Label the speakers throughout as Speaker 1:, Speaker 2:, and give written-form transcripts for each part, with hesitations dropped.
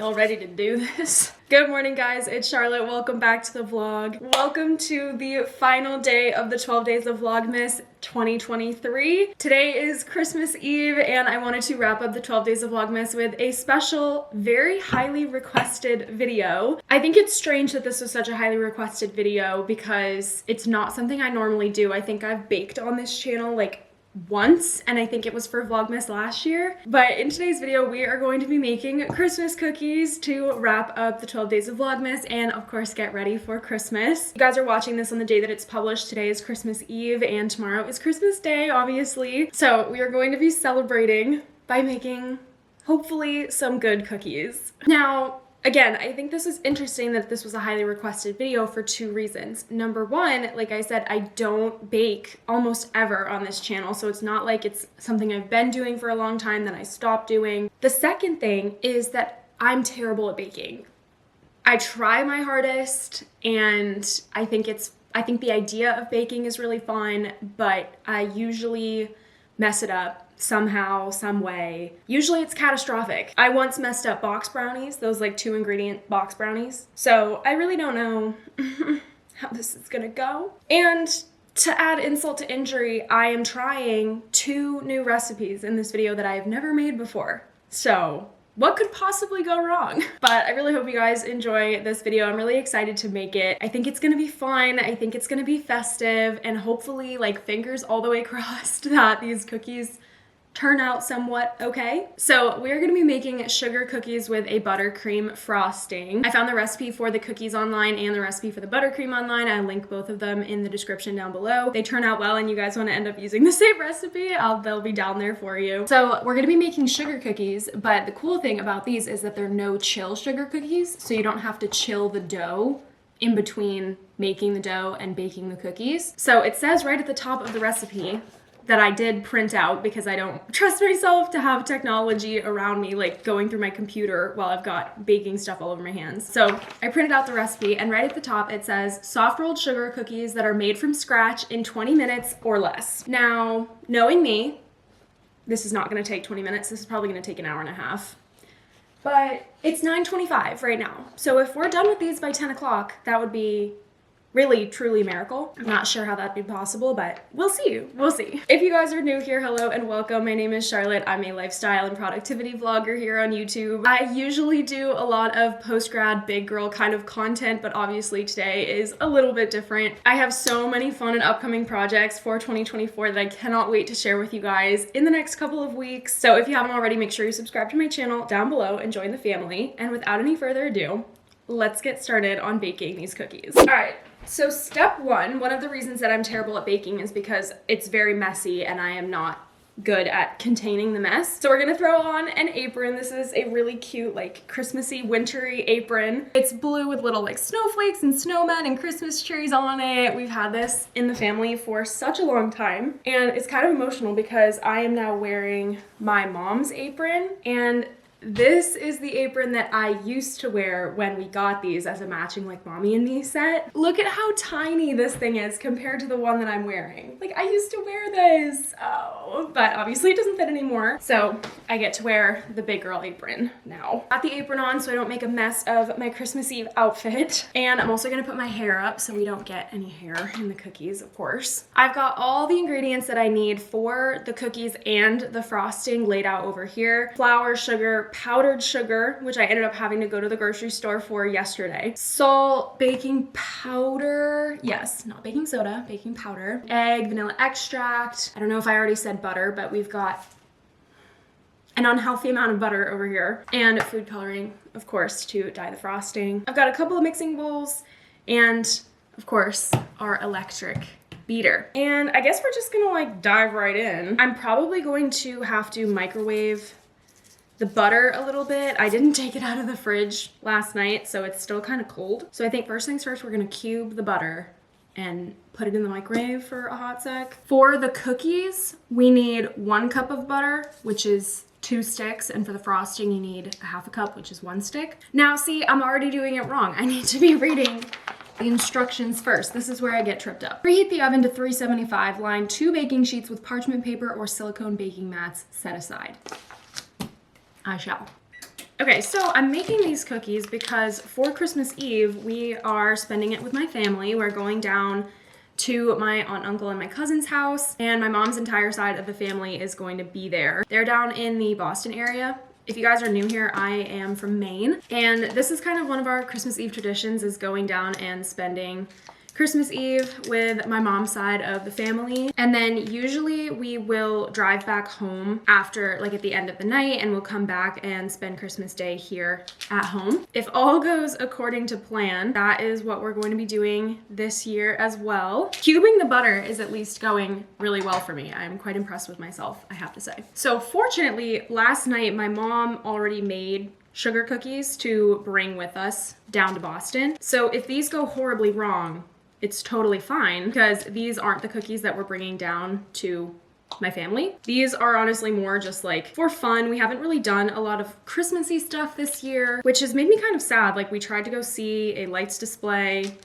Speaker 1: Y'all ready to do this? Good morning, guys. It's Charlotte. Welcome back to the vlog. Welcome to the final day of the 12 days of Vlogmas 2023. Today is Christmas Eve, and I wanted to wrap up the 12 days of Vlogmas with a special, very highly requested video. I think it's strange that this was such a highly requested video because it's not something I normally do. I think I've baked on this channel like once, and I think it was for Vlogmas last year. But in today's video, we are going to be making Christmas cookies to wrap up the 12 days of Vlogmas and of course get ready for Christmas. You guys are watching this on the day that it's published. Today is Christmas Eve and tomorrow is Christmas Day, obviously. So we are going to be celebrating by making, hopefully, some good cookies. Now, again, I think this is interesting that this was a highly requested video for two reasons. Number one, like I said, I don't bake almost ever on this channel, so it's not like it's something I've been doing for a long time that I stopped doing. The second thing is that I'm terrible at baking. I try my hardest, and I think the idea of baking is really fun, but I usually mess it up somehow, some way. Usually it's catastrophic. I once messed up box brownies, those like 2-ingredient box brownies. So I really don't know how this is gonna go. And to add insult to injury, I am trying 2 new recipes in this video that I have never made before. So what could possibly go wrong? But I really hope you guys enjoy this video. I'm really excited to make it. I think it's gonna be fun. I think it's gonna be festive, and hopefully, like, fingers all the way crossed that these cookies turn out somewhat okay. So we're gonna be making sugar cookies with a buttercream frosting. I found the recipe for the cookies online and the recipe for the buttercream online. I'll link both of them in the description down below. They turn out well and you guys wanna end up using the same recipe, they'll be down there for you. So we're gonna be making sugar cookies, but the cool thing about these is that they're no chill sugar cookies, so you don't have to chill the dough in between making the dough and baking the cookies. So it says right at the top of the recipe that I did print out because I don't trust myself to have technology around me, like going through my computer while I've got baking stuff all over my hands. So I printed out the recipe, and right at the top it says soft rolled sugar cookies that are made from scratch in 20 minutes or less. Now, knowing me, this is not gonna take 20 minutes. This is probably gonna take an hour and a half. But it's 9:25 right now. So if we're done with these by 10 o'clock, that would be really, truly a miracle. I'm not sure how that'd be possible, but we'll see. We'll see. If you guys are new here, hello and welcome. My name is Charlotte. I'm a lifestyle and productivity vlogger here on YouTube. I usually do a lot of post-grad big girl kind of content, but obviously today is a little bit different. I have so many fun and upcoming projects for 2024 that I cannot wait to share with you guys in the next couple of weeks. So if you haven't already, make sure you subscribe to my channel down below and join the family. And without any further ado, let's get started on baking these cookies. All right. So step one of the reasons that I'm terrible at baking is because it's very messy and I am not good at containing the mess. So we're gonna throw on an apron. This is a really cute, like, Christmassy, wintry apron. It's blue with little like snowflakes and snowmen and Christmas trees on it. We've had this in the family for such a long time, and it's kind of emotional because I am now wearing my mom's apron, and this is the apron that I used to wear when we got these as a matching like mommy and me set. Look at how tiny this thing is compared to the one that I'm wearing. Like, I used to wear this. Oh, but obviously it doesn't fit anymore. So I get to wear the big girl apron now. Got the apron on so I don't make a mess of my Christmas Eve outfit. And I'm also gonna put my hair up so we don't get any hair in the cookies, of course. I've got all the ingredients that I need for the cookies and the frosting laid out over here. Flour, sugar, powdered sugar, which I ended up having to go to the grocery store for yesterday. Salt, baking powder, yes, not baking soda, baking powder, egg, vanilla extract. I don't know if I already said butter, but we've got an unhealthy amount of butter over here, and food coloring, of course, to dye the frosting. I've got a couple of mixing bowls and, of course, our electric beater. And I guess we're just gonna like dive right in. I'm probably going to have to microwave the butter a little bit. I didn't take it out of the fridge last night, so it's still kind of cold. So I think first things first, we're gonna cube the butter and put it in the microwave for a hot sec. For the cookies, we need 1 cup of butter, which is 2 sticks, and for the frosting, you need a 1/2 cup, which is 1 stick. Now, see, I'm already doing it wrong. I need to be reading the instructions first. This is where I get tripped up. Preheat the oven to 375, line 2 baking sheets with parchment paper or silicone baking mats set aside. I shall. Okay, so I'm making these cookies because for Christmas Eve, we are spending it with my family. We're going down to my aunt, uncle, and my cousin's house, and my mom's entire side of the family is going to be there. They're down in the Boston area. If you guys are new here, I am from Maine, and this is kind of one of our Christmas Eve traditions, is going down and spending Christmas Eve with my mom's side of the family. And then usually we will drive back home after, like at the end of the night, and we'll come back and spend Christmas Day here at home. If all goes according to plan, that is what we're going to be doing this year as well. Cubing the butter is at least going really well for me. I'm quite impressed with myself, I have to say. So fortunately, last night my mom already made sugar cookies to bring with us down to Boston. So if these go horribly wrong, it's totally fine, because these aren't the cookies that we're bringing down to my family. These are honestly more just like for fun. We haven't really done a lot of Christmassy stuff this year, which has made me kind of sad. Like, we tried to go see a lights display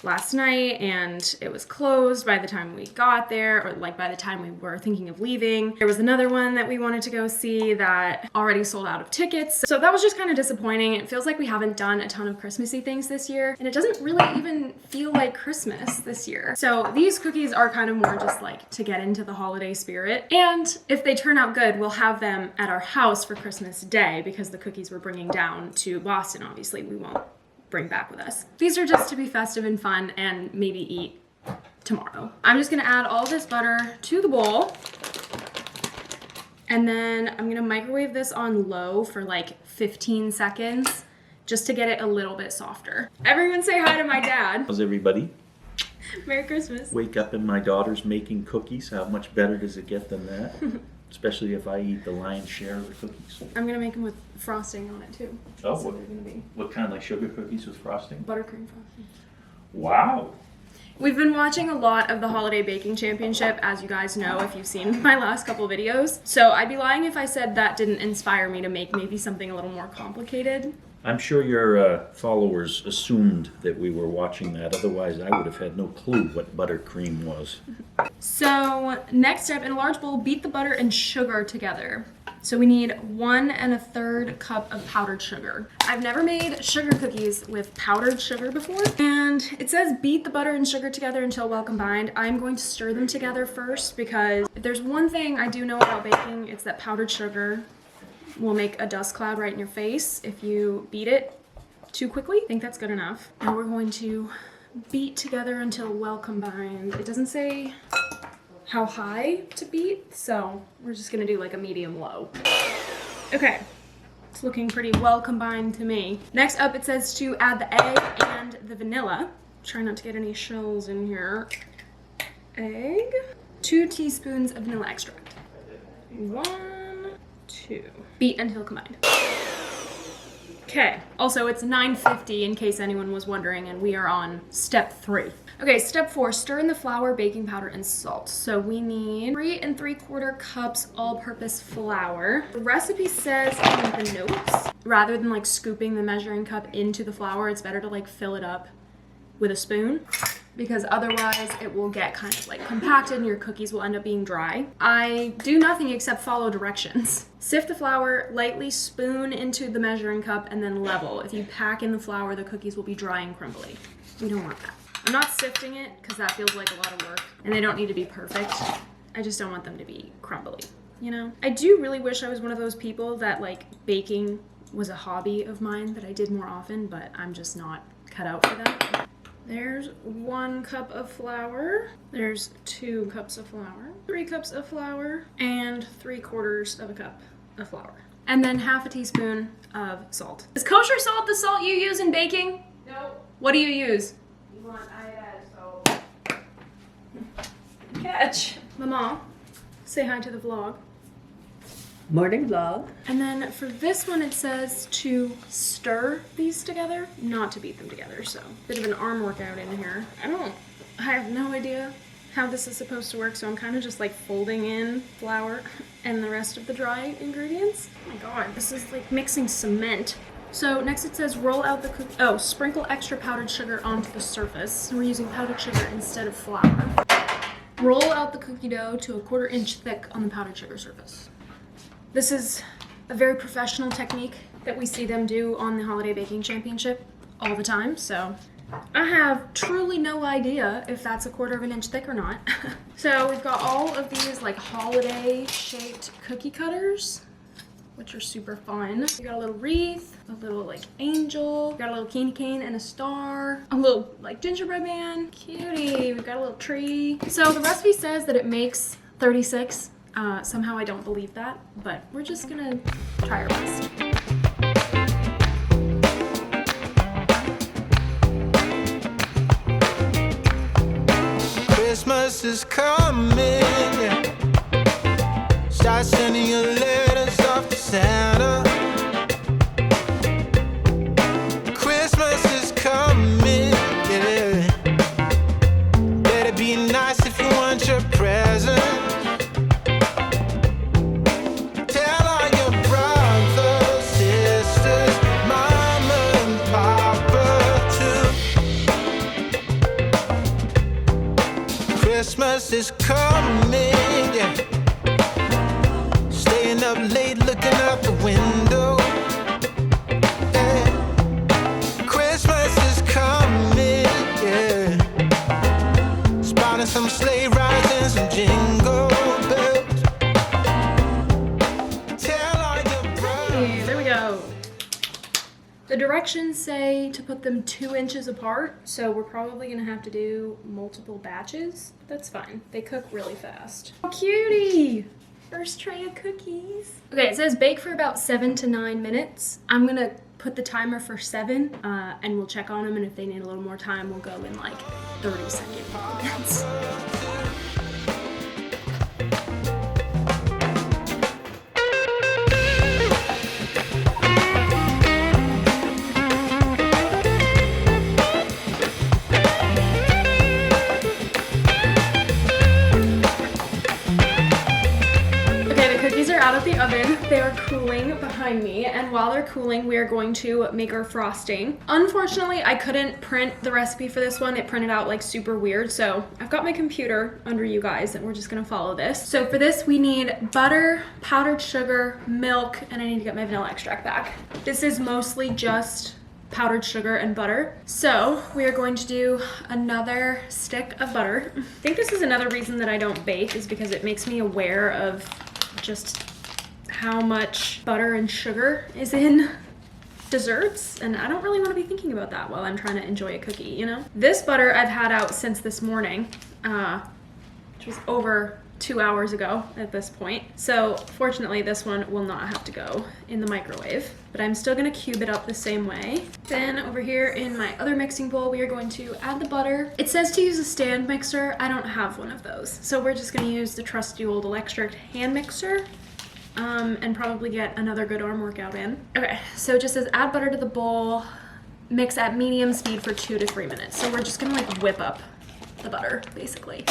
Speaker 1: last night and it was closed by the time we got there, or like by the time we were thinking of leaving. There was another one that we wanted to go see that already sold out of tickets. So that was just kind of disappointing. It feels like we haven't done a ton of Christmassy things this year, and it doesn't really even feel like Christmas this year. So these cookies are kind of more just like to get into the holiday spirit. And if they turn out good, we'll have them at our house for Christmas Day, because the cookies we're bringing down to Boston, obviously we won't bring back with us. These are just to be festive and fun and maybe eat tomorrow. I'm just gonna add all this butter to the bowl, and then I'm gonna microwave this on low for like 15 seconds just to get it a little bit softer. Everyone say hi to my dad.
Speaker 2: How's everybody?
Speaker 1: Merry Christmas.
Speaker 2: Wake up and my daughter's making cookies. How much better does it get than that? Especially if I eat the lion's share of the cookies.
Speaker 1: I'm gonna make them with frosting on it too.
Speaker 2: Oh,
Speaker 1: so they're gonna be
Speaker 2: what kind, like sugar cookies with frosting?
Speaker 1: buttercream frosting.
Speaker 2: Wow.
Speaker 1: We've been watching a lot of the Holiday Baking Championship, as you guys know if you've seen my last couple videos. So I'd be lying if I said that didn't inspire me to make maybe something a little more complicated.
Speaker 2: I'm sure your followers assumed that we were watching that. Otherwise, I would have had no clue what buttercream was.
Speaker 1: So next step, in a large bowl, beat the butter and sugar together. So we need 1 1/3 cup of powdered sugar. I've never made sugar cookies with powdered sugar before. And it says beat the butter and sugar together until well combined. I'm going to stir them together first, because if there's one thing I do know about baking, it's that powdered sugar will make a dust cloud right in your face if you beat it too quickly. I think that's good enough. Now we're going to beat together until well combined. It doesn't say how high to beat, so we're just gonna do like a medium low. Okay, it's looking pretty well combined to me. Next up, it says to add the egg and the vanilla. Try not to get any shells in here. Egg, 2 teaspoons of vanilla extract. 1, 2. Beat until combined. Okay, also it's 9:50 in case anyone was wondering, and we are on step 3. Okay, step 4, stir in the flour, baking powder, and salt. So we need 3 3/4 cups all-purpose flour. The recipe says in the notes, rather than like scooping the measuring cup into the flour, it's better to like fill it up with a spoon, because otherwise it will get kind of like compacted and your cookies will end up being dry. I do nothing except follow directions. Sift the flour, lightly spoon into the measuring cup, and then level. If you pack in the flour, the cookies will be dry and crumbly. We don't want that. I'm not sifting it because that feels like a lot of work, and they don't need to be perfect. I just don't want them to be crumbly, you know? I do really wish I was one of those people that like baking was a hobby of mine that I did more often, but I'm just not cut out for that. There's 1 cup of flour. There's 2 cups of flour. 3 cups of flour. And 3/4 of a cup of flour. And then half a teaspoon of salt. Is kosher salt the salt you use in baking?
Speaker 3: No.
Speaker 1: What do you use?
Speaker 3: You want iodized salt.
Speaker 1: Catch. Mama, say hi to the vlog.
Speaker 4: Morning vlog.
Speaker 1: And then for this one, it says to stir these together, not to beat them together. So bit of an arm workout in here. I have no idea how this is supposed to work. So I'm kind of just like folding in flour and the rest of the dry ingredients. Oh my God, this is like mixing cement. So next it says roll out the sprinkle extra powdered sugar onto the surface. We're using powdered sugar instead of flour. Roll out the cookie dough to a 1/4 inch thick on the powdered sugar surface. This is a very professional technique that we see them do on the Holiday Baking Championship all the time, so I have truly no idea if that's 1/4 inch thick or not. So we've got all of these like holiday shaped cookie cutters, which are super fun. We got a little wreath, a little like angel, we got a little candy cane and a star, a little like gingerbread man, cutie, we've got a little tree. So the recipe says that it makes 36. Somehow I don't believe that, but we're just gonna try our best.
Speaker 5: Christmas is coming, yeah. Start sending your letters off to Santa. Christmas is coming, yeah. Better be nice if you want your present. Tell all your brothers, sisters, mama and papa too. Christmas is coming, yeah. Staying up late looking out the window. Yeah. Christmas is coming, yeah. Spotting some sleigh rides and some jingle bells. Tell all your brothers.
Speaker 1: Hey, there we go. The directions say to put them 2 inches apart, so we're probably gonna have to do multiple batches, but that's fine. They cook really fast. Oh, cutie! First tray of cookies. Okay, it says bake for about 7 to 9 minutes. I'm gonna put the timer for 7, and we'll check on them, and if they need a little more time, we'll go in like 30-second increments. Out of the oven. They are cooling behind me, and while they're cooling, we are going to make our frosting. Unfortunately, I couldn't print the recipe for this one. It printed out like super weird, so I've got my computer under you guys, and we're just gonna follow this. So for this, we need butter, powdered sugar, milk, and I need to get my vanilla extract back. This is mostly just powdered sugar and butter. So we are going to do another stick of butter. I think this is another reason that I don't bake, is because it makes me aware of just how much butter and sugar is in desserts, and I don't really want to be thinking about that while I'm trying to enjoy a cookie, you know? This butter I've had out since this morning, which was over 2 hours ago at this point. So fortunately this one will not have to go in the microwave, but I'm still gonna cube it up the same way. Then over here in my other mixing bowl, we are going to add the butter. It says to use a stand mixer. I don't have one of those, so we're just gonna use the trusty old electric hand mixer, and probably get another good arm workout in. Okay, so it just says add butter to the bowl, mix at medium speed for 2 to 3 minutes. So we're just gonna like whip up the butter, basically.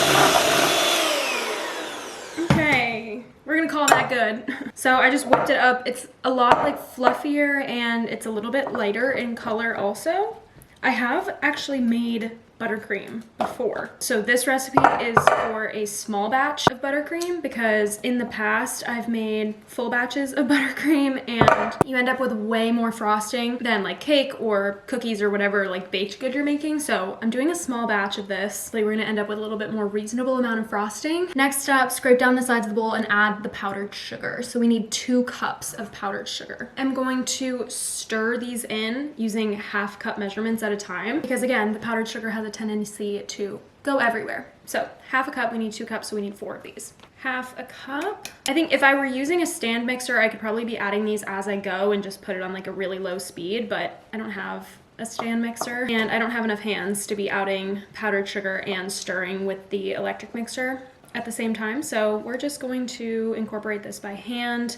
Speaker 1: Okay, we're gonna call that good. So I just whipped it up. It's a lot like fluffier, and it's a little bit lighter in color also. I have actually made buttercream before. So this recipe is for a small batch of buttercream, because in the past I've made full batches of buttercream and you end up with way more frosting than like cake or cookies or whatever like baked good you're making. So I'm doing a small batch of this. Like we're gonna end up with a little bit more reasonable amount of frosting. Next up, scrape down the sides of the bowl and add the powdered sugar. So we need 2 cups of powdered sugar. I'm going to stir these in using 1/2 cup measurements at a time, because again, the powdered sugar has a tendency to go everywhere. So 1/2 cup, we need 2 cups, so we need 4 of these. 1/2 cup. I think if I were using a stand mixer, I could probably be adding these as I go and just put it on like a really low speed, but I don't have a stand mixer and I don't have enough hands to be adding powdered sugar and stirring with the electric mixer at the same time. So we're just going to incorporate this by hand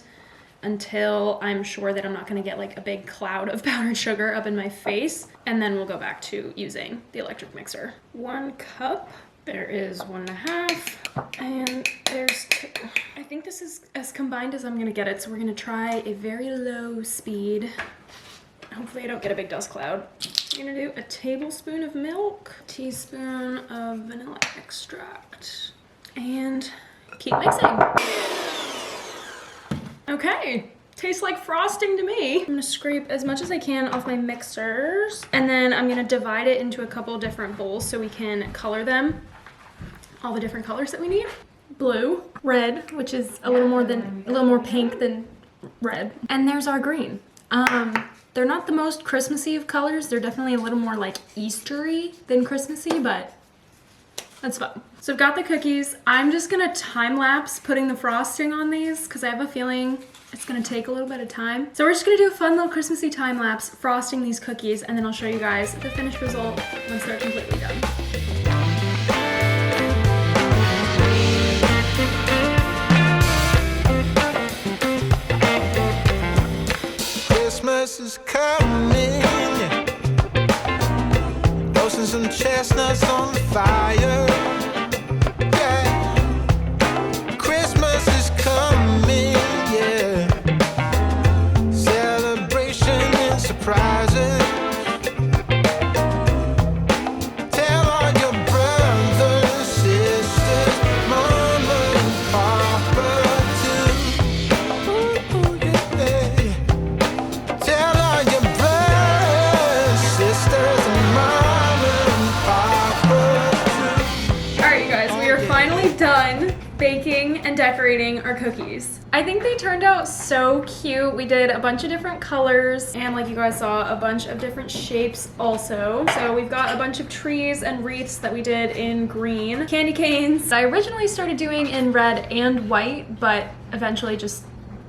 Speaker 1: until I'm sure that I'm not gonna get like a big cloud of powdered sugar up in my face, and then we'll go back to using the electric mixer. 1 cup, there is 1.5, and there's 2. I think this is as combined as I'm gonna get it, so we're gonna try a very low speed. Hopefully I don't get a big dust cloud. I'm gonna do a tablespoon of milk, a teaspoon of vanilla extract, and keep mixing. Okay, Tastes like frosting to me. I'm gonna scrape as much as I can off my mixers, and then I'm gonna divide it into a couple different bowls so we can color them. All the different colors that we need. Blue, red, which is a little more pink than red. And there's our green. They're not the most Christmassy of colors. They're definitely a little more like Eastery than Christmassy, but that's fun. So I've got the cookies. I'm just gonna time lapse putting the frosting on these because I have a feeling it's gonna take a little bit of time. So we're just gonna do a fun little Christmassy time lapse frosting these cookies, and then I'll show you guys the finished result once they're completely done.
Speaker 5: Christmas is coming, roasting some chestnuts on the fire. Yeah, Christmas is coming, yeah. Celebration and surprises. Tell all your brothers, sisters, mama and papa too. Ooh, yeah. Tell all your brothers, sisters, and mama and papa too.
Speaker 1: All right, you guys, we are finally done baking and decorating our cookies. I think they turned out so cute. We did a bunch of different colors, and like you guys saw, a bunch of different shapes also. So we've got a bunch of trees and wreaths that we did in green. Candy canes I originally started doing in red and white, but eventually just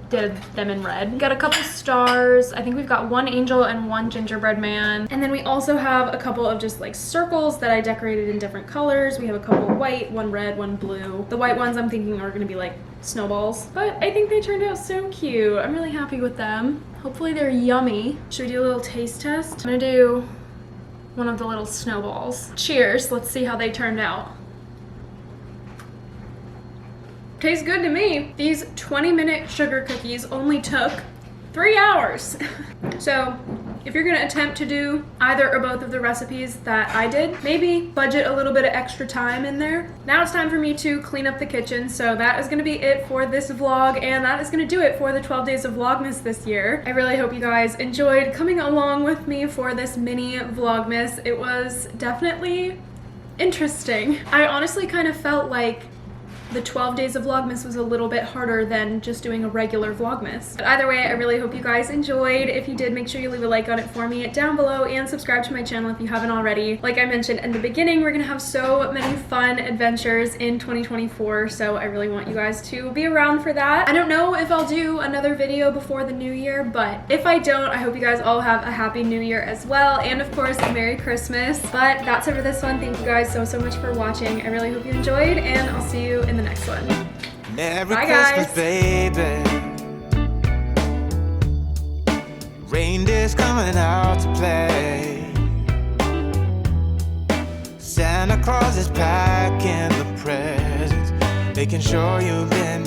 Speaker 1: did them in red. Got a couple stars. I think we've got one angel and one gingerbread man. And then we also have a couple of just like circles that I decorated in different colors. We have a couple white, one red, one blue. The white ones I'm thinking are gonna be like snowballs. But I think they turned out so cute. I'm really happy with them. Hopefully they're yummy. Should we do a little taste test? I'm gonna do one of the little snowballs. Cheers, let's see how they turned out. Tastes good to me. These 20-minute sugar cookies only took 3 hours. So if you're gonna attempt to do either or both of the recipes that I did, maybe budget a little bit of extra time in there. Now it's time for me to clean up the kitchen. So that is gonna be it for this vlog, and that is gonna do it for the 12 days of Vlogmas this year. I really hope you guys enjoyed coming along with me for this mini Vlogmas. It was definitely interesting. I honestly kind of felt like the 12 days of Vlogmas was a little bit harder than just doing a regular Vlogmas. But either way, I really hope you guys enjoyed. If you did, make sure you leave a like on it for me down below, and subscribe to my channel if you haven't already. Like I mentioned in the beginning, we're gonna have so many fun adventures in 2024, so I really want you guys to be around for that. I don't know if I'll do another video before the new year, but if I don't, I hope you guys all have a happy new year as well, and of course, a Merry Christmas. But that's it for this one. Thank you guys so much for watching. I really hope you enjoyed, and I'll see you in the next one.
Speaker 5: Merry
Speaker 1: Bye,
Speaker 5: Christmas,
Speaker 1: guys.
Speaker 5: baby. Reindeer's coming out to play. Santa Claus is packing the presents, making sure you've been